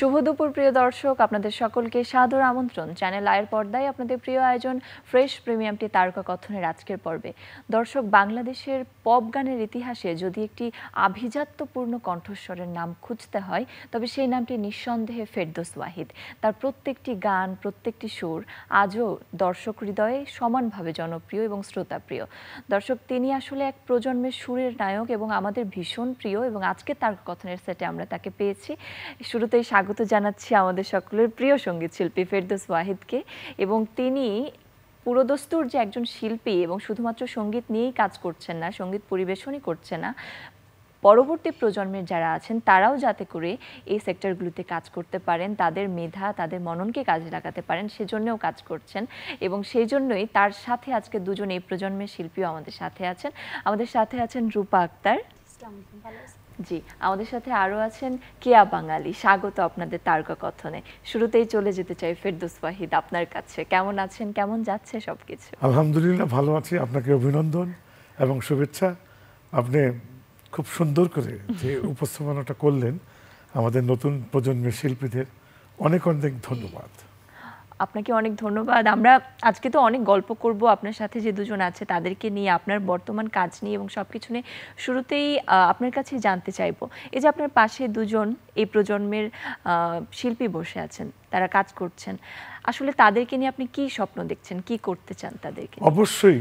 শুভ দুপুর প্রিয় দর্শক, আপনাদের সকলকে সাদর আমন্ত্রণ চ্যানেল আয়ের পর্দায় আপনাদের প্রিয় আয়োজন ফ্রেশ প্রিমিয়ামটি তারকা কথনের আজকের পর্বে। দর্শক, বাংলাদেশের পপ গানের ইতিহাসে যদি একটি আভিজাত্যপূর্ণ কণ্ঠস্বরের নাম খুঁজতে হয় তবে সেই নামটি নিঃসন্দেহে ফেরদৌস ওয়াহিদ। তার প্রত্যেকটি গান, প্রত্যেকটি সুর আজও দর্শক হৃদয়ে সমানভাবে জনপ্রিয় এবং শ্রোতাপ্রিয়। দর্শক, তিনি আসলে এক প্রজন্মের সুরের নায়ক এবং আমাদের ভীষণ প্রিয়, এবং আজকে তারকা কথনের সেটে আমরা তাকে পেয়েছি। শুরুতেই স্বাগত জানাচ্ছি আমাদের সকলের প্রিয় সঙ্গীত শিল্পী ফেরদৌস ওয়াহিদকে। এবং তিনি পুরোদস্তুর যে একজন শিল্পী, এবং শুধুমাত্র সঙ্গীত নিয়েই কাজ করছেন না, সঙ্গীত পরিবেশনই করছে না, পরবর্তী প্রজন্মের যারা আছেন তারাও যাতে করে এই সেক্টরগুলোতে কাজ করতে পারেন, তাদের মেধা, তাদের মননকে কাজে লাগাতে পারেন, সেজন্যও কাজ করছেন। এবং সেই জন্যই তার সাথে আজকে দুজন এই প্রজন্মের শিল্পীও আমাদের সাথে আছেন। আমাদের সাথে আছেন রূপা আক্তার, জি, আমাদের সাথে আরও আছেন কেয়া বাঙালি। স্বাগত আপনাদের তারকা কথনে। শুরুতেই চলে যেতে চাই ফেরদৌস ওয়াহিদ, আপনার কাছে। কেমন আছেন, কেমন যাচ্ছে সবকিছু? আলহামদুলিল্লাহ ভালো আছি। আপনাকে অভিনন্দন এবং শুভেচ্ছা। আপনি খুব সুন্দর করে যে উপস্থাপনাটা করলেন আমাদের নতুন প্রজন্মের শিল্পীদের, অনেক অনেক ধন্যবাদ। আপনাকে অনেক ধন্যবাদ। আমরা আজকে তো অনেক গল্প করব আপনার সাথে, যে দুজন আছে তাদেরকে নিয়ে, আপনার বর্তমান কাজ নিয়ে এবং সব কিছু নিয়ে। শুরুতেই আপনার কাছে জানতে চাইবো, এই যে আপনার পাশে দুজন এই প্রজন্মের শিল্পী বসে আছেন, তারা কাজ করছেন, আসলে তাদেরকে নিয়ে আপনি কি স্বপ্ন দেখছেন, কি করতে চান তাদেরকে? অবশ্যই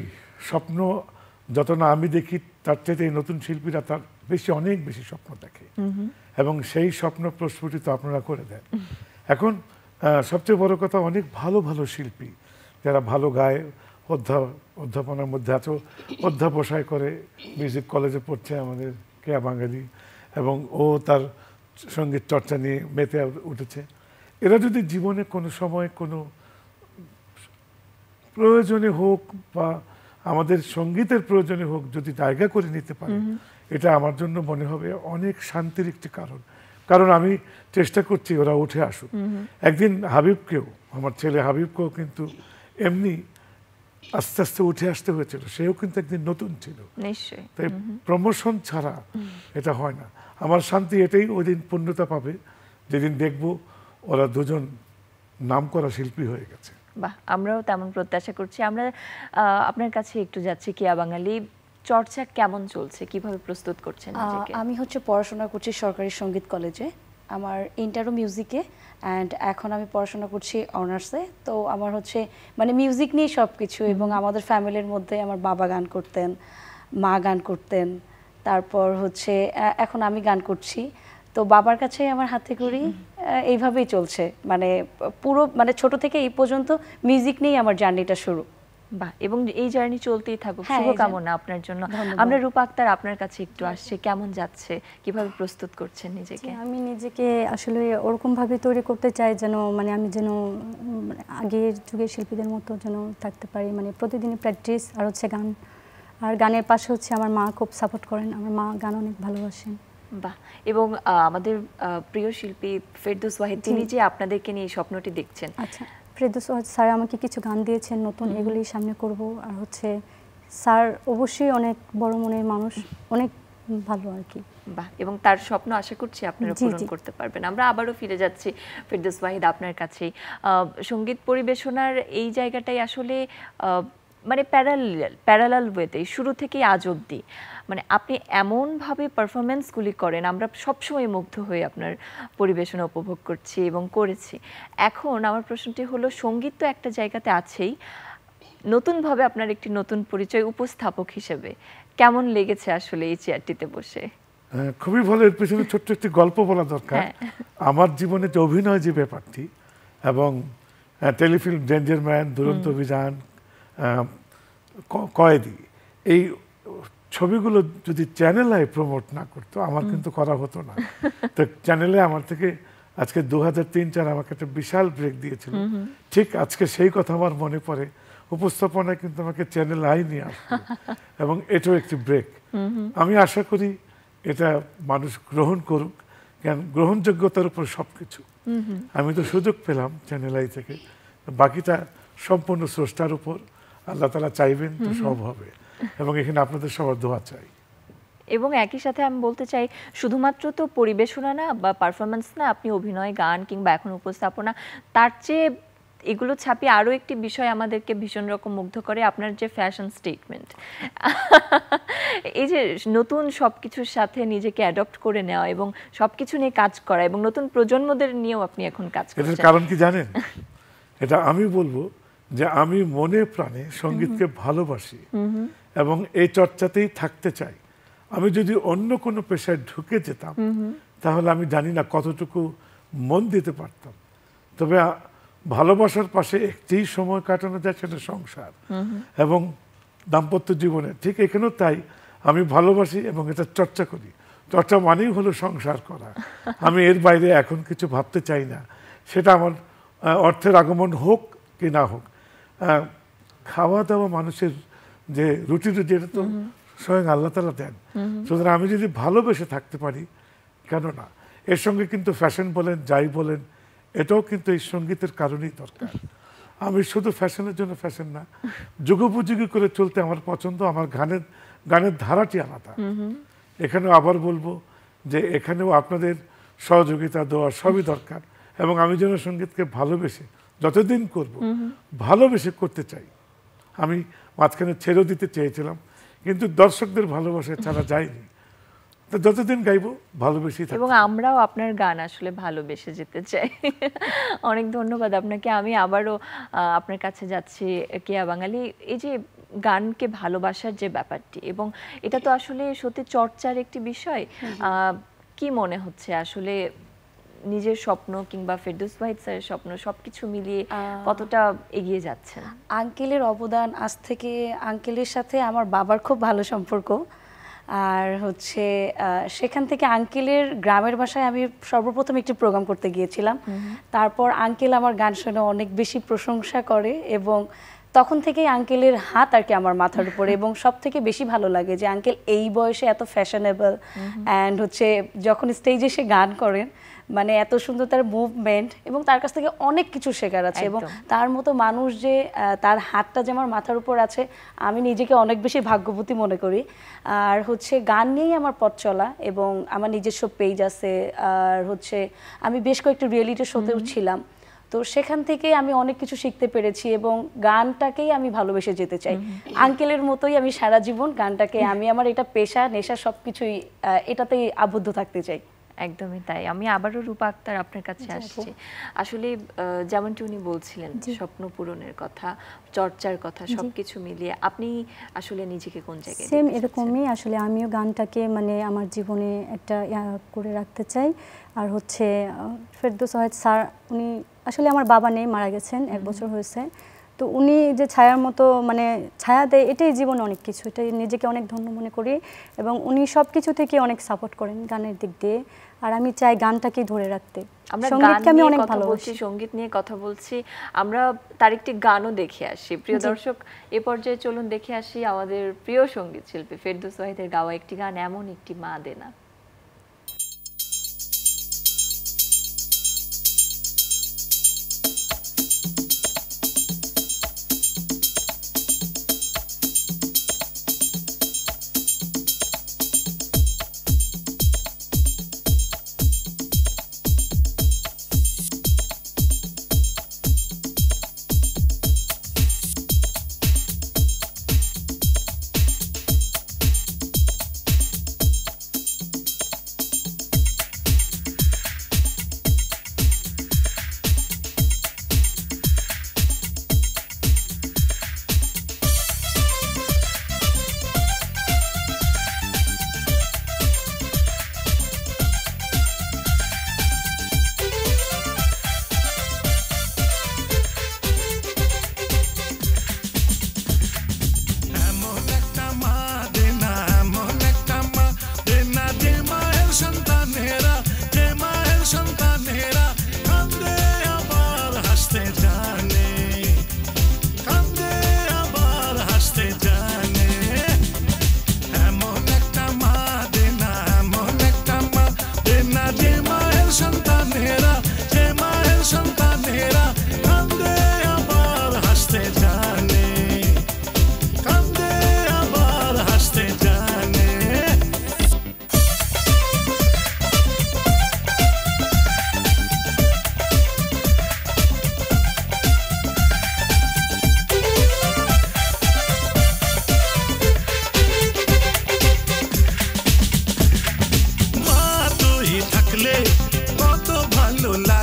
স্বপ্ন যত না আমি দেখি, তার চাইতে এই নতুন শিল্পীরা তার বেশি, অনেক বেশি স্বপ্ন দেখে এবং সেই স্বপ্ন প্রস্ফুটিত আপনারা করে দেন। এখন সবচেয়ে বড় কথা, অনেক ভালো ভালো শিল্পী যারা ভালো গায়, অধ্যাপনার মধ্যে আছো, অধ্যাবসায় করে, মিউজিক কলেজে পড়ছে আমাদের কেয়া বাঙালি, এবং ও তার সঙ্গীত চর্চা নিয়ে মেতে উঠেছে। এরা যদি জীবনে কোনো সময় কোনো প্রয়োজনে হোক বা আমাদের সঙ্গীতের প্রয়োজনে হোক যদি জায়গা করে নিতে পারে, এটা আমার জন্য মনে হবে অনেক শান্তির একটি কারণ আমি চেষ্টা করছি ওরা উঠে আসুক। একদিন হাবিবকেও, আমার ছেলে হাবিবকেও কিন্তু এমনি আস্তে আস্তে উঠে আসতে হয়েছিল, সেও কিন্তু একদিন নতুন ছিল। নিশ্চয়ই। তাই প্রমোশন ছাড়া এটা হয় না। আমার শান্তি এটাই, ওই দিন পূর্ণতা পাবে যেদিন দেখব ওরা দুজন নামকরা শিল্পী হয়ে গেছে। বাহ, আমরাও তেমন প্রত্যাশা করছি। আমরা আপনার কাছে একটু যাচ্ছি, কেয়া বাঙালি, চর্চা কেমন চলছে, কিভাবে প্রস্তুত করছেন নিজেকে? আমি পড়াশোনা করছি সরকারি সঙ্গীত কলেজে, আমার ইন্টারও মিউজিকে, অ্যান্ড এখন আমি পড়াশোনা করছি অনার্সে। তো আমার মানে মিউজিক নিয়ে সব কিছু। এবং আমাদের ফ্যামিলির মধ্যে আমার বাবা গান করতেন, মা গান করতেন, তারপর এখন আমি গান করছি। তো বাবার কাছেই আমার হাতে করি, এইভাবেই চলছে। মানে পুরো মানে ছোট থেকে এই পর্যন্ত মিউজিক নিয়েই আমার জার্নিটা শুরু। বাহ, এবং এই জার্নি চলতেই থাকুক, শুভকামনা আপনার জন্য। আমরা রূপা আক্তার, আপনার কাছে একটু আসছে, কেমন যাচ্ছে, কিভাবে প্রস্তুত করছেন নিজেকে? আমি নিজেকে আসলে ওরকম ভাবে তৈরি করতে চাই যেন মানে আমি যেন আগের যুগের শিল্পীদের মতো যেন থাকতে পারি। মানে প্রতিদিনই প্র্যাকটিস, আর গান, আর গানের পাশে আমার মা খুব সাপোর্ট করেন, আমার মা গান অনেক ভালোবাসেন। বাহ, এবং আমাদের প্রিয় শিল্পী ফেরদৌস ওয়াহিদ, তিনি যে আপনাদেরকে নিয়ে এই স্বপ্নটি দেখছেন। আচ্ছা, ফেরদৌস ওয়াহিদ স্যার আমাকে কিছু গান দিয়েছেন নতুন, এগুলি সামনে করব। আর স্যার অবশ্যই অনেক বড় মনের মানুষ, অনেক ভালো আর কি। বাহ, এবং তার স্বপ্ন আশা করছি আপনারা পূরণ করতে পারবেন। আমরা আবারও ফিরে যাচ্ছি ফেরদৌস ওয়াহিদ, আপনার কাছেই। সঙ্গীত পরিবেশনার এই জায়গাটাই আসলে মানে প্যারালাল ওয়েতে শুরু থেকেই আজ অবধি মানে আপনি এমনভাবে পারফরমেন্সগুলি করেন, আমরা সবসময় মুগ্ধ হয়ে আপনার পরিবেশনা উপভোগ করছি এবং করেছি। এখন আমার প্রশ্নটি হলো, সঙ্গীত তো একটা জায়গাতে আছেই, নতুনভাবে আপনার একটি নতুন পরিচয় উপস্থাপক হিসেবে কেমন লেগেছে আসলে এই চেয়ারটিতে বসে? খুবই ভালো। এর পেছনে ছোট্ট একটি গল্প বলা দরকার। আমার জীবনে যে অভিনয় যে ব্যাপারটি, এবং টেলিফিল্ম ডেঞ্জার ম্যান, দুরন্ত অভিযান, কয়েদি, এই ছবিগুলো যদি চ্যানেল আই প্রমোট না করতো আমার কিন্তু করা হতো না। তো চ্যানেলে আমার থেকে আজকে 2003-04 আমাকে একটা বিশাল ব্রেক দিয়েছিল। ঠিক আজকে সেই কথা আমার মনে পড়ে, উপস্থাপনায় কিন্তু আমাকে চ্যানেল আই নিয়ে আসতো, এবং এটাও একটি ব্রেক। আমি আশা করি এটা মানুষ গ্রহণ করুক, কারণ গ্রহণযোগ্যতার উপর সবকিছু। আমি তো সুযোগ পেলাম চ্যানেল আই থেকে, বাকিটা সম্পূর্ণ স্রষ্টার উপর। আল্লাহ তাআলা চাইবেন তো সব হবে, এবং এখানে আপনাদের সবার দোয়া চাই। এবং একই সাথে আমি বলতে চাই শুধুমাত্র তো পরিবেশনা না বা পারফরমেন্স না, আপনি অভিনয়, গান কিংবা এখন উপস্থাপনা, তার চেয়ে এগুলো ছাপিয়ে আরও একটি বিষয় আমাদেরকে ভীষণ রকম মুগ্ধ করে, আপনার যে ফ্যাশন স্টেটমেন্ট। এই যে নতুন সব কিছুর সাথে নিজেকে অ্যাডপ্ট করে নেওয়া এবং সব কিছু নিয়ে কাজ করা, এবং নতুন প্রজন্মদের নিয়েও আপনি এখন কাজ করছেন। এটার কারণ কি জানেন? এটা আমি বলবো যে আমি মনে প্রাণে সঙ্গীতকে ভালোবাসি এবং এই চর্চাতেই থাকতে চাই। আমি যদি অন্য কোনো পেশায় ঢুকে যেতাম তাহলে আমি জানি না কতটুকু মন দিতে পারতাম। তবে ভালোবাসার পাশে একটি সময় কাটানো যায়, সেটা সংসার এবং দাম্পত্য জীবনে। ঠিক এখানেও তাই, আমি ভালোবাসি এবং এটা চর্চা করি। চর্চা মানেই হলো সংসার করা। আমি এর বাইরে এখন কিছু ভাবতে চাই না, সেটা আমার অর্থের আগমন হোক কি না হোক। খাওয়া দাওয়া মানুষের যে রুটি এটা তো স্বয়ং আল্লাহ তাআলা দেন। সুতরাং আমি যদি ভালোবেসে থাকতে পারি, কেন না? এর সঙ্গে কিন্তু ফ্যাশন বলেন, যাই বলেন, এটাও কিন্তু এই সঙ্গীতের কারণেই দরকার। আমি শুধু ফ্যাশনের জন্য ফ্যাশন না, যুগোপযোগী করে চলতে আমার পছন্দ। আমার গানের ধারাটি আলাদা। এখানেও আবার বলবো যে এখানেও আপনাদের সহযোগিতা দেওয়া সবই দরকার, এবং আমি যেন সঙ্গীতকে ভালোবেসে যতদিন করব, ভালোবেসে করতে চাই। আমি মাঝখানে ছেড়েও দিতে চেয়েছিলাম, কিন্তু দর্শকদের ভালোবাসা ছাড়া যায়নি। তো যতদিন গাইবো ভালোবেসেই থাকবো। এবং আমরাও আপনার গান আসলে ভালোবেসে যেতে চাই। অনেক ধন্যবাদ আপনাকে। আমি আবারও আপনার কাছে যাচ্ছি কেয়া বাঙালি। এই যে গানকে ভালোবাসার যে ব্যাপারটি, এবং এটা তো আসলে সত্যি চর্চার একটি বিষয়। কি মনে হচ্ছে আসলে নিজের স্বপ্ন কিংবা ফেরদৌস ওয়াহিদ স্যারের স্বপ্ন সবকিছু মিলিয়ে কতটা এগিয়ে যাচ্ছেন? আঙ্কেলের অবদান, আজ থেকে আঙ্কেলের সাথে আমার বাবার খুব ভালো সম্পর্ক। আর হচ্ছে সেখান থেকে আঙ্কেলের গ্রামের বাসায় আমি সর্বপ্রথম একটি প্রোগ্রাম করতে গিয়েছিলাম। তারপর আঙ্কেল আমার গান শুনে অনেক বেশি প্রশংসা করে, এবং তখন থেকেই আঙ্কেলের হাত আর কি আমার মাথার উপরে। এবং সব থেকে বেশি ভালো লাগে যে আঙ্কেল এই বয়সে এত ফ্যাশনেবল, অ্যান্ড হচ্ছে যখন স্টেজে এসে গান করেন, মানে এত সুন্দর তার মুভমেন্ট, এবং তার কাছ থেকে অনেক কিছু শেখার আছে। এবং তার মতো মানুষ যে তার হাতটা যে আমার মাথার উপর আছে, আমি নিজেকে অনেক বেশি ভাগ্যবতী মনে করি। আর হচ্ছে গান নিয়েই আমার পথ চলা, এবং আমার নিজস্ব পেজ আছে। আর হচ্ছে আমি বেশ কয়েকটি রিয়েলিটি শোতেও ছিলাম। তো সেখান থেকে আমি অনেক কিছু শিখতে পেরেছি, এবং গানটাকেই আমি ভালোবেসে যেতে চাই। আঙ্কেলের মতোই আমি সারা জীবন গানটাকে, আমি আমার এটা পেশা, নেশা, সবকিছুই এটাতেই আবদ্ধ থাকতে চাই। একদমই তাই। আমি আবারও রূপা আক্তার আপনার কাছে আসছি। আসলে যেমনটি উনি বলছিলেন স্বপ্ন পূরণের কথা, চর্চার কথা, সবকিছু মিলিয়ে আপনি আসলে নিজেকে কোন জায়গায়? সেম এরকমই। আসলে আমিও গানটাকে মানে আমার জীবনে একটা করে রাখতে চাই। আর হচ্ছে ফেরদৌস ওয়াহিদ স্যার, উনি আসলে আমার বাবা নেই, মারা গেছেন 1 বছর হয়েছে। তো উনি যে ছায়ার মতো মানে ছায়া দেয়, এটাই জীবনে অনেক কিছু। এটাই নিজেকে অনেক ধন্য মনে করি, এবং উনি সব কিছু থেকে অনেক সাপোর্ট করেন গানের দিক দিয়ে। আর আমি চাই গানটাকে ধরে রাখতে। আমরা সঙ্গীতকে আমি অনেক ভালোবাসি, সঙ্গীত নিয়ে কথা বলছি, আমরা তার একটি গানও দেখে আসি। প্রিয় দর্শক, এ পর্যায়ে চলুন দেখে আসি আমাদের প্রিয় সঙ্গীত শিল্পী ফেরদৌস ওয়াহিদের গাওয়া একটি গান, এমন একটি মা দেনা।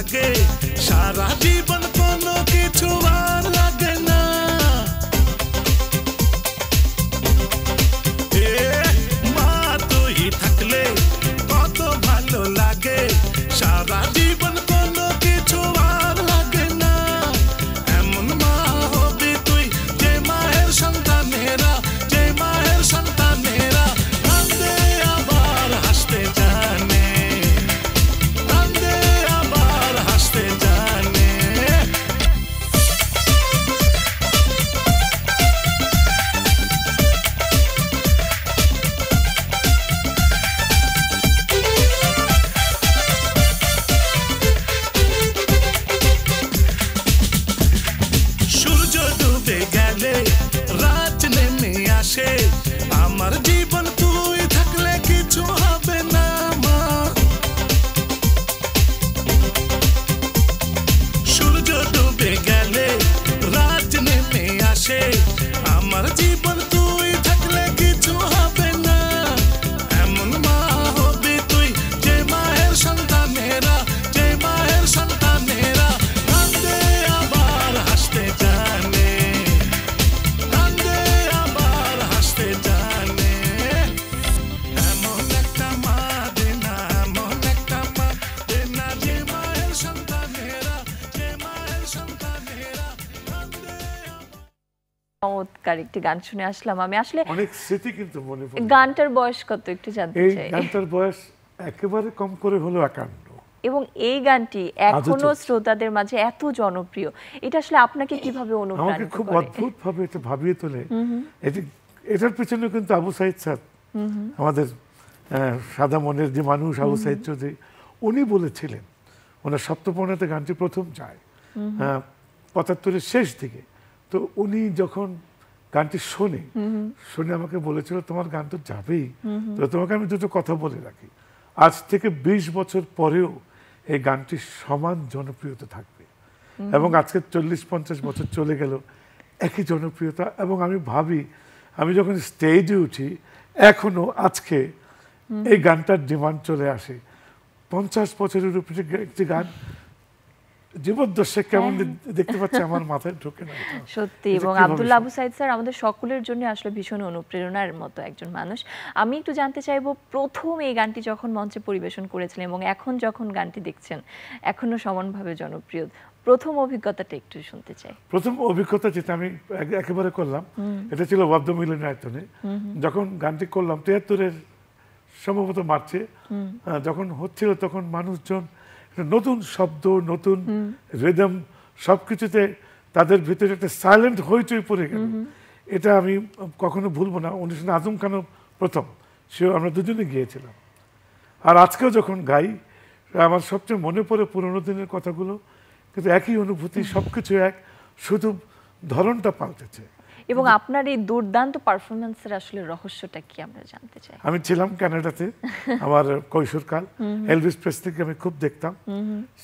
লাগে সারা জীবন কোনো কিছু আর লাগে না মা তুই থাকলে কত ভালো লাগে সারা জীবন কোনো কিছু আর লাগে না এমন মা হবি তুই যে মায়ের সন্তানেরা কাঁদে আবার হাসতে জানে কাঁদে আবার হাসতে জানে সূর্য ডুবে গেলে রাত নেমে আসে আমার জীবন তুই থাকলে কিছু হবে না মা সূর্য ডুবে গেলে রাত নেমে আসে আমার জীবন তুই থাকলে কিছু হবে না এমন মা হবি তুই যে মায়ের সন্তানেরা কাঁদে আবার হাসতে জানে কাঁদে আবার হাসতে জানে এমন একটা মা দে না যে মায়ের সন্তানেরা কাঁদে চমৎকার একটি গান শুনে আসলাম আমি আসলে অনেক স্মৃতি কিন্তু মনে পড়ে। গানটার বয়স কত একটু জানতে এই চাই গানটার বয়স একেবারে কম করে হলো 51। এবং এই গানটি এখনো শ্রোতাদের মাঝে এত জনপ্রিয়, এটা আসলে আপনাকে কিভাবে আমাকে অনুপ্রাণিত খুব করে? অদ্ভুত ভাবে এটা ভাবিয়ে তোলে। এটার পেছনে কিন্তু আবু সাইদ স্যার, আমাদের সাদা মনের যে মানুষ আবু সাইদ চৌধুরী, উনি বলেছিলেন, ওনার সপ্তপর্ণাতে গানটি প্রথম যায় ৭৫-এর শেষ দিকে। তো উনি যখন গানটি শুনে আমাকে বলেছিল তোমার গান তো যাবেই, তো তোমাকে আমি দুটো কথা বলে রাখি, আজ থেকে ২০ বছর পরেও এই গানটি সমান জনপ্রিয়তা থাকবে এবং আজকে ৪০-৫০ বছর চলে গেল একই জনপ্রিয়তা। এবং আমি ভাবি, আমি যখন স্টেজে উঠি এখনো আজকে এই গানটার ডিমান্ড চলে আসে। ৫০ বছরের উপরে একটি গান জীবদ্দশা কেমন দেখতে পাচ্ছে আমার মাথায় ঢোকে না সত্যি। এবং আব্দুল্লাহ আবু সাইদ স্যার আমাদের সকলের জন্য আসলে ভীষণ অনুপ্রেরণার মতো একজন মানুষ। আমি একটু জানতে চাইবো, প্রথম এই গানটি যখন মঞ্চে পরিবেশন করেছিলেন এবং এখন যখন গানটি দেখছেন এখনো সমানভাবে জনপ্রিয়, প্রথম অভিজ্ঞতাটা একটু শুনতে চাই। প্রথম অভিজ্ঞতা যেটা আমি একেবারে করলাম, এটা ছিল ওয়াবদ মিলনায়তনে। যখন গানটি করলাম ৭৩-এর সম্ভবত মার্চে, যখন হচ্ছিল তখন মানুষজন নতুন শব্দ, নতুন রিদম, সবকিছুতে তাদের ভিতরে একটা সাইলেন্ট হইচই পড়ে গেল। এটা আমি কখনো ভুলবো না। অনুষ্ঠানে আজম খানও প্রথম, সেও আমরা দুজনে গিয়েছিলাম। আর আজকেও যখন গাই আমার সবচেয়ে মনে পড়ে পুরোনো দিনের কথাগুলো, কিন্তু একই অনুভূতি, সবকিছু এক, শুধু ধরনটা পাল্টেছে। এবং আপনার এই দুর্দান্ত পারফরমেন্সের আসলে রহস্যটা কি আমরা জানতে চাই। আমি ছিলাম কানাডাতে আমার কৈশোরকাল, এলভিস প্রেসলিকে আমি খুব দেখতাম,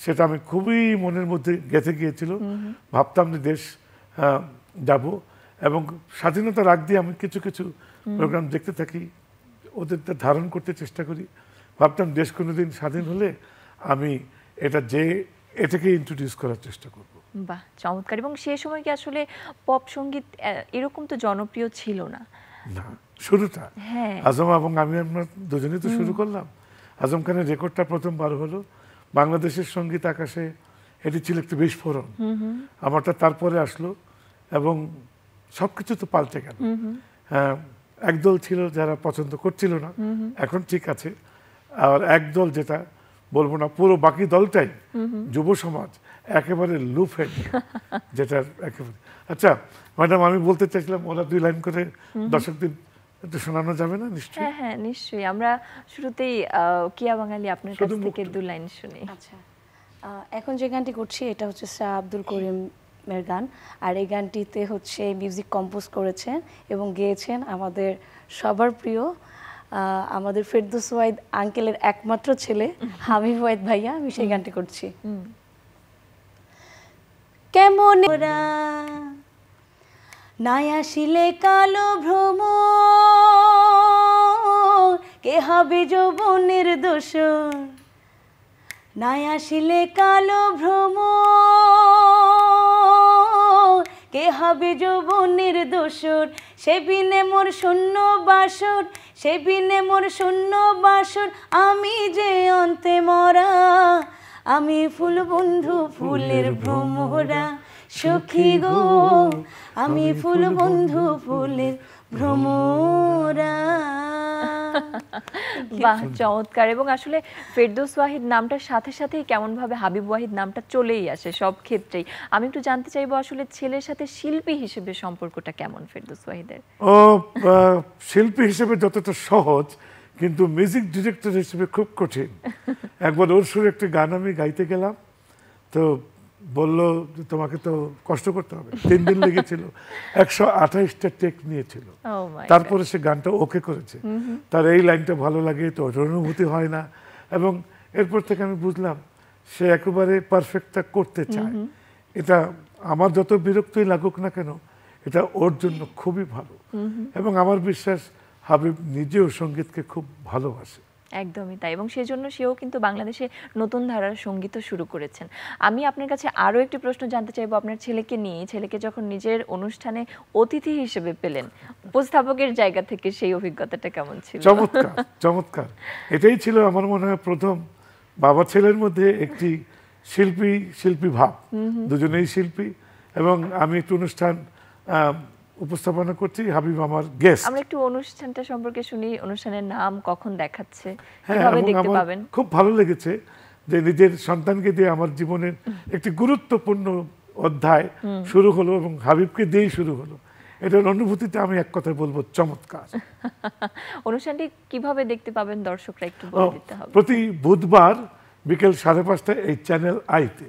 সেটা আমি খুবই মনের মধ্যে গেঁথে গিয়েছিল। ভাবতাম যে দেশ যাব, এবং স্বাধীনতার আগ দিয়ে আমি কিছু কিছু প্রোগ্রাম দেখতে থাকি, ওদেরটা ধারণ করতে চেষ্টা করি। ভাবতাম দেশ কোনোদিন স্বাধীন হলে আমি এটাকে ইন্ট্রোডিউস করার চেষ্টা করব। বাহ, চমৎকার। এবং সেই সময় কি আসলে পপ সঙ্গীত এরকম তো জনপ্রিয় ছিল না? না, শুরুটা আজম এবং আমরা দুজনেই তো শুরু করলাম। আজম খানের রেকর্ডটা প্রথম বার হলো বাংলাদেশের সঙ্গীত আকাশে, এটি ছিল একটি বিস্ফোরণ। আমারটা তারপরে আসলো, এবং সবকিছু তো পাল্টে গেল। একদল ছিল যারা পছন্দ করছিল না, এখন ঠিক আছে। আর একদল, যেটা বলবো না, পুরো বাকি দলটাই যুব সমাজ একেবারে লুফে, যেটা একেবারে। আচ্ছা ম্যাডাম, আমি বলতে চাইছিলাম, ওরা ২ লাইন করে দর্শকদের একটু শোনানো যাবে না? নিশ্চয়ই। হ্যাঁ, নিশ্চয়ই। আমরা শুরুতেই কিয়া বাঙালি আপনার কাছ থেকে 2 লাইন শুনি। আচ্ছা, এখন যে গানটি করছি এটা হচ্ছে শাহ আব্দুল করিমের গান। আর এই গানটিতে হচ্ছে মিউজিক কম্পোজ করেছেন এবং গেয়েছেন আমাদের সবার প্রিয়, আমাদের ফেরদৌস ওয়াহিদ আঙ্কেলের একমাত্র ছেলে হাবিব ওয়াহিদ ভাইয়া। আমি সেই গানটি করছি। কেমন ওরা নাই আসিলে কালো ভ্রম, কে হবে যৌবনের দোষর, নাই আসিলে কালো ভ্রম কে হবে যৌবনের দোসর সে বিনে মোর শূন্য বাসর সে বিনে মোর শূন্য বাসর আমি যে অন্তে মরা আমি ফুল বন্ধু ফুলের ভ্রমরা সখী গো আমি ফুল বন্ধু ফুলের ভ্রমরা। বাহ, চমৎকার। এবং আসলে ফেরদৌস ওয়াহিদ নামটার সাথে সাথেই কেমন ভাবে হাবিব ওয়াহিদ নামটা চলেই আসে সব ক্ষেত্রেই। আমি একটু জানতে চাইবো আসলে ছেলের সাথে শিল্পী হিসেবে সম্পর্কটা কেমন ফেরদৌস ওয়াহিদের? ও শিল্পী হিসেবে যতটা সহজ, কিন্তু মিউজিক ডিরেক্টর হিসেবে খুব কঠিন। একবার ওর সুরে একটি গান আমি গাইতে গেলাম, তো বললো যে তোমাকে তো কষ্ট করতে হবে। 3 দিন লেগেছিল, 128টা টেক নিয়েছিল, তারপরে সে গানটা ওকে করেছে। তার এই লাইনটা ভালো লাগে তো ওর অনুভূতি হয় না, এবং এরপর থেকে আমি বুঝলাম সে একেবারে পারফেক্টটা করতে চায়। এটা আমার যত বিরক্তই লাগুক না কেন, এটা ওর জন্য খুবই ভালো। এবং আমার বিশ্বাস হাবিব নিজেও সঙ্গীতকে খুব ভালোবাসে। একদমই তাই, এবং সেজন্য সেও কিন্তু বাংলাদেশে নতুন ধারার সঙ্গীতও শুরু করেছেন। আমি আপনার কাছে আরো একটি প্রশ্ন জানতে চাইবো আপনার ছেলেকে নিয়ে। ছেলেকে যখন নিজের অনুষ্ঠানে অতিথি হিসেবে পেলেন, উপস্থাপকের জায়গা থেকে সেই অভিজ্ঞতাটা কেমন ছিল? চমৎকার, চমৎকার। এটাই ছিল আমার মনে হয় প্রথম বাবা ছেলের মধ্যে একটি শিল্পী ভাব। দুজনেই শিল্পী, এবং আমি একটু অনুষ্ঠান উপস্থাপনা করছি, হাবিব আমার গেস্ট। আমরা একটু অনুষ্ঠানটা সম্পর্কে শুনি। অনুষ্ঠানের নাম, কখন দেখাচ্ছে, কিভাবে দেখতে পাবেন? খুব ভালো লেগেছে যে নিজের সন্তানকে দিয়ে আমার জীবনের একটি গুরুত্বপূর্ণ অধ্যায় শুরু হলো, এবং হাবিবকে দিয়েই শুরু হলো। এটার অনুভূতিটা আমি এক কথায় বলবো চমৎকার। অনুষ্ঠানটি কিভাবে দেখতে পাবেন দর্শকরা একটু বলে দিতে হবে। প্রতি বুধবার বিকেল 5:30টায় এই চ্যানেল আইতে।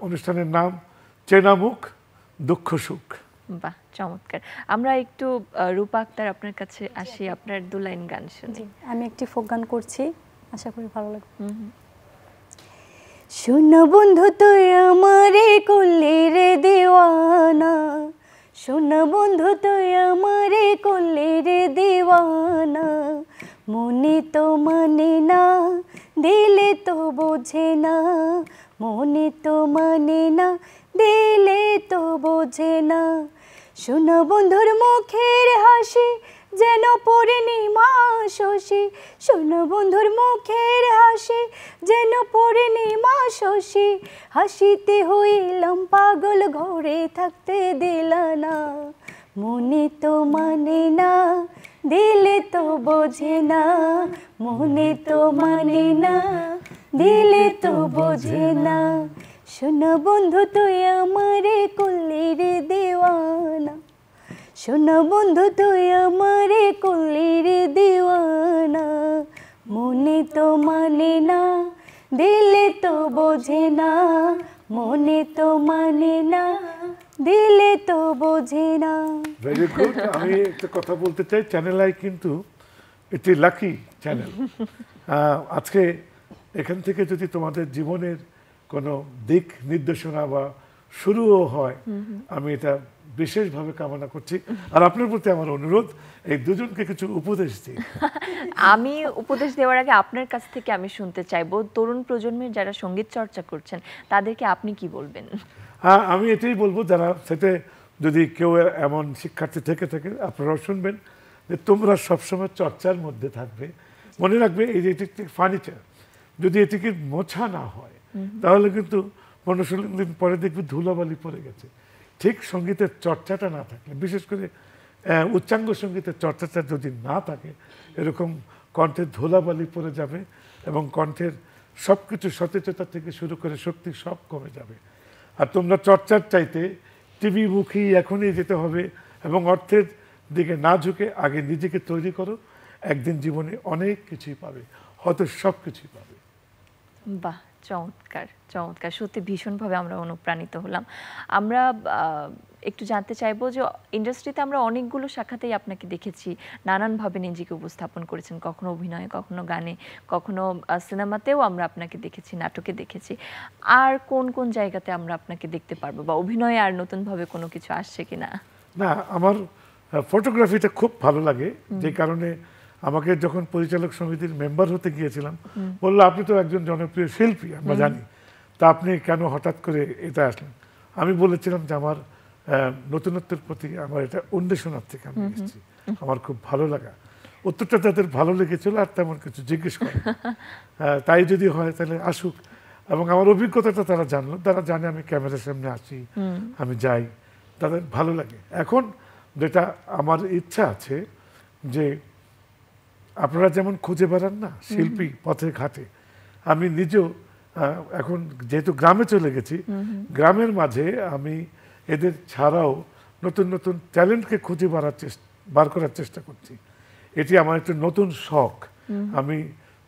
অনুষ্ঠানের নাম চেনামুখ দুঃখ সুখ। বাহ, চমৎকার। আমরা একটু রূপা আক্তার আপনার কাছে আসি, আপনার 2 লাইন গান শুনি। আমি একটি ফোক গান করছি, আশা করি ভালো লাগবে। শোন বন্ধু তুই আমারে করলি রে দিওয়ানা, শোন বন্ধু তুই আমারে করলি রে দিওয়ানা, মনে তো মানে না দিলে তো বোঝে না, মনে তো মানে না দিলে তো বোঝে না। শোন বন্ধুর মুখের হাসি যেন পূর্ণিমা শশী, শোন বন্ধুর মুখের হাসি যেন পূর্ণিমা শশী, হাসিতে হইলাম পাগল ঘরে থাকতে দিলা না, মনে তো মানে না দিলে তো বোঝে না, মনে তো মানে না দিলে তো বোঝে না। শোন বন্ধু তুই আমারে করলি রে দিওয়ানা, শোন বন্ধু তুই আমারে করলি রে দিওয়ানা, মনে তো মানে না দিলে তো বোঝে না, মনে তো মানে না দিলে তো বোঝে না। Very good. আমি একটা কথা বলতে চাই, চ্যানেল আই কিন্তু একটি লাকি চ্যানেল। আজকে এখান থেকে যদি তোমাদের জীবনের কোনো দিক নির্দেশনা বা শুরুও হয়, আমি এটা বিশেষভাবে কামনা করছি। আর আপনার প্রতি আমার অনুরোধ, এই দুজনকে কিছু উপদেশ দিই। আমি উপদেশ দেওয়ার আগে আপনার কাছ থেকে আমি শুনতে চাইবো, তরুণ প্রজন্মের যারা সঙ্গীত চর্চা করছেন তাদেরকে আপনি কি বলবেন? হ্যাঁ, আমি এটাই বলবো, যারা সেটা যদি কেউ এমন শিক্ষার্থী থেকে থাকে, আপনারাও শুনবেন যে তোমরা সবসময় চর্চার মধ্যে থাকবে। মনে রাখবে এই যে এটি একটি ফার্নিচার, যদি এটিকে মোছা না হয় তাহলে কিন্তু 15-16 দিন পরে দেখবে ধুলাবালি পড়ে গেছে। ঠিক সঙ্গীতের চর্চাটা না থাকলে, বিশেষ করে উচ্চাঙ্গ সঙ্গীতের চর্চাটা যদি না থাকে, এরকম কণ্ঠের ধুলাবালি পড়ে যাবে, এবং কণ্ঠের সব কিছু সতেজতা থেকে শুরু করে শক্তি সব কমে যাবে। আর তোমরা চর্চার চাইতে টিভি মুখী এখনই যেতে হবে, এবং অর্থের দিকে না ঝুঁকে আগে নিজেকে তৈরি করো। একদিন জীবনে অনেক কিছুই পাবে, হয়তো সব কিছুই পাবে। বাহ, চমৎকার, চমৎকার। সত্যি ভীষণভাবে আমরা অনুপ্রাণিত হলাম। আমরা একটু জানতে চাইবো যে ইন্ডাস্ট্রিতে আমরা অনেকগুলো শাখাতেই আপনাকে দেখেছি, নানানভাবে নিজেকে উপস্থাপন করেছেন, কখনো অভিনয়ে, কখনো গানে, কখনো সিনেমাতেও আমরা আপনাকে দেখেছি, নাটকে দেখেছি। আর কোন কোন জায়গাতে আমরা আপনাকে দেখতে পারবো, বা অভিনয়ে আর নতুনভাবে কোনো কিছু আসছে কিনা? না, আমার ফটোগ্রাফিটা খুব ভালো লাগে, যে কারণে আমাকে যখন পরিচালক সমিতির মেম্বার হতে গিয়েছিলাম, বললো আপনি তো একজন জনপ্রিয় শিল্পী, আমরা জানি, তা আপনি কেন হঠাৎ করে এটা আসলেন? আমি বলেছিলাম যে আমার নতুনত্বের প্রতি আমার এটা অন্বেষণার থেকে আমি এসেছি, আমার খুব ভালো লাগা। উত্তরটা তাদের ভালো লেগেছিল, আর তেমন কিছু জিজ্ঞেস করে তাই যদি হয় তাহলে আসুক। এবং আমার অভিজ্ঞতাটা তারা জানলো, তারা জানে আমি ক্যামেরার সামনে আসি, আমি যাই, তাদের ভালো লাগে। এখন যেটা আমার ইচ্ছা আছে যে আপনারা যেমন খুঁজে বেড়ান না শিল্পী পথে ঘাটে, আমি নিজেও এখন যেহেতু গ্রামে চলে গেছি, গ্রামের মাঝে আমি এদের ছাড়াও নতুন নতুন ট্যালেন্টকে খুঁজে বার করার চেষ্টা করছি। এটি আমার একটা নতুন শখ। আমি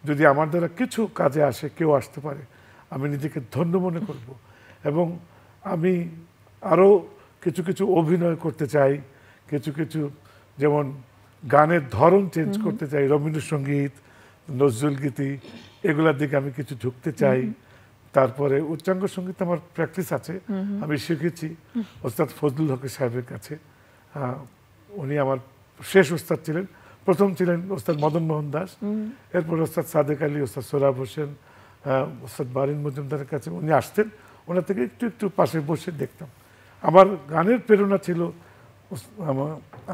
যদি আমার দ্বারা কিছু কাজে আসে, কেউ আসতে পারে, আমি নিজেকে ধন্য মনে করব। এবং আমি আরও কিছু কিছু অভিনয় করতে চাই, কিছু কিছু যেমন গানের ধরন চেঞ্জ করতে চাই, রবীন্দ্রসঙ্গীত, নজরুল গীতি, এগুলোর দিকে আমি কিছু ঝুঁকতে চাই। তারপরে উচ্চাঙ্গ সঙ্গীত আমার প্র্যাকটিস আছে, আমি শিখেছি ওস্তাদ ফজলুল হক সাহেবের কাছে। উনি আমার শেষ ওস্তাদ ছিলেন। প্রথম ছিলেন ওস্তাদ মদন মোহন দাস, এরপর ওস্তাদ সাদেক আলী, ওস্তাদ সোহরাব হোসেন, ওস্তাদ বারিন মজুমদারের কাছে উনি আসতেন, ওনার থেকে একটু একটু পাশে বসে দেখতাম। আমার গানের প্রেরণা ছিল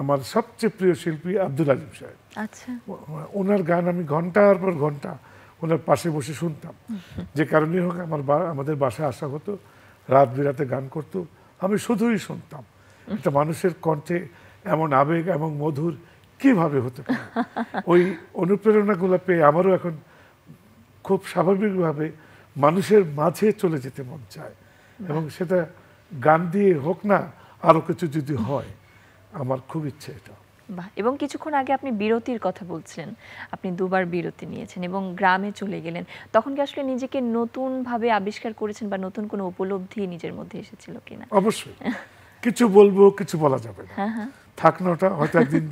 আমার সবচেয়ে প্রিয় শিল্পী আব্দুল আলিম সাহেব। আচ্ছা, ওনার গান আমি ঘন্টার পর ঘন্টা ওনার পাশে বসে শুনতাম। যে কারণে হোক আমাদের বাসায় আসা হতো, রাত বিরাতে গান করতো, আমি শুধুই শুনতাম। একটা মানুষের কণ্ঠে এমন আবেগ এবং মধুর কিভাবে হতে পারে? ওই অনুপ্রেরণাগুলো পেয়ে আমারও এখন খুব স্বাভাবিকভাবে মানুষের মাঝে চলে যেতে মন চায়, এবং সেটা গান দিয়ে হোক না, আরো কিছু যদি হয়, আমার খুব ইচ্ছে এটা। বাহ। এবং কিছুক্ষণ আগে আপনি বিরতির কথা বলছিলেন, আপনি দুবার বিরতি নিয়েছেন এবং গ্রামে চলে গেলেন, তখন কি আসলে নিজেকে নতুন ভাবে আবিষ্কার করেছেন বা নতুন কোনো উপলব্ধি নিজের মধ্যে এসেছিল কিনা? অবশ্যই কিছু বলবো, কিছু বলা যাবে না, থাক না, ওটা হয়তো একদিন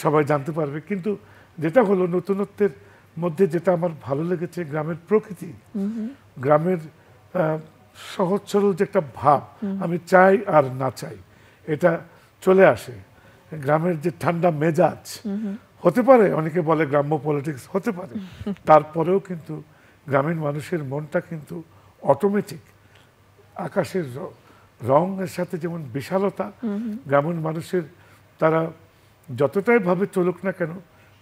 সবাই জানতে পারবে। কিন্তু যেটা হলো, নতুনত্বের মধ্যে যেটা আমার ভালো লেগেছে, গ্রামের প্রকৃতি, গ্রামের সহজ সরল যে একটা ভাব, আমি চাই আর না চাই এটা চলে আসে। গ্রামের যে ঠান্ডা মেজাজ, হতে পারে অনেকে বলে গ্রাম্য পলিটিক্স, হতে পারে, তারপরেও কিন্তু গ্রামীণ মানুষের মনটা কিন্তু অটোমেটিক আকাশের রঙের সাথে যেমন বিশালতা, গ্রামীণ মানুষের তারা যতটাই ভাবে চলুক না কেন,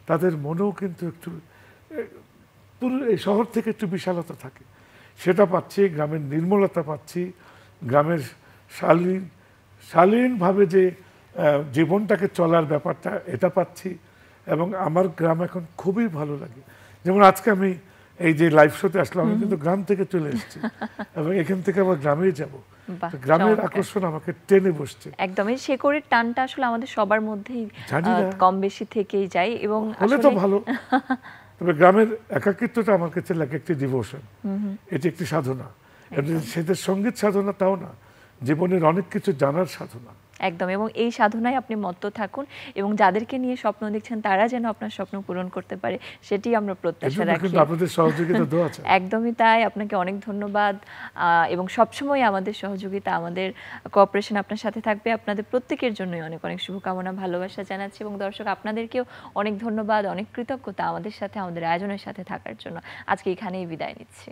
তাদের মনেও কিন্তু একটু পুরো এই শহর থেকে একটু বিশালতা থাকে, সেটা পাচ্ছি। গ্রামের নির্মলতা পাচ্ছি, গ্রামের শালীনভাবে যে জীবনটাকে চলার ব্যাপারটা, এটা পাচ্ছি। এবং আমার গ্রাম এখন খুবই ভালো লাগে। যেমন আজকে আমি এই যে লাইভ শোতে আসলাম, আমি কিন্তু গ্রাম থেকে চলে এসেছি এবং এখান থেকে আবার গ্রামেই যাব। গ্রামের আকর্ষণ আমাকে টেনে বসছে। একদমই, শেকড়ের টানটা আসলে আমাদের সবার মধ্যেই কম বেশি থেকেই যায়, এবং হলে তো ভালো। তবে গ্রামের একাকিত্বটা আমার কাছে লাগে একটি ডিভোশন, এটি একটি সাধনা। সেটা সঙ্গীত সাধনা তাও না, জীবনের অনেক কিছু জানার সাধনা। একদম, এবং এই সাধনায় আপনি মত্ত থাকুন, এবং যাদেরকে নিয়ে স্বপ্ন দেখছেন তারা যেন আপনার স্বপ্ন পূরণ করতে পারে, সেটি আমরা প্রত্যাশা রাখি। আপনাদের সহযোগিতা দেওয়া আছে। একদমই তাই, আপনাকে অনেক ধন্যবাদ। এবং সবসময় আমাদের সহযোগিতা, আমাদের কোঅপারেশন আপনার সাথে থাকবে। আপনাদের প্রত্যেকের জন্যই অনেক অনেক শুভকামনা, ভালোবাসা জানাচ্ছি। এবং দর্শক, আপনাদেরকেও অনেক ধন্যবাদ, অনেক কৃতজ্ঞতা আমাদের সাথে, আমাদের আয়োজনের সাথে থাকার জন্য। আজকে এখানেই বিদায় নিচ্ছি।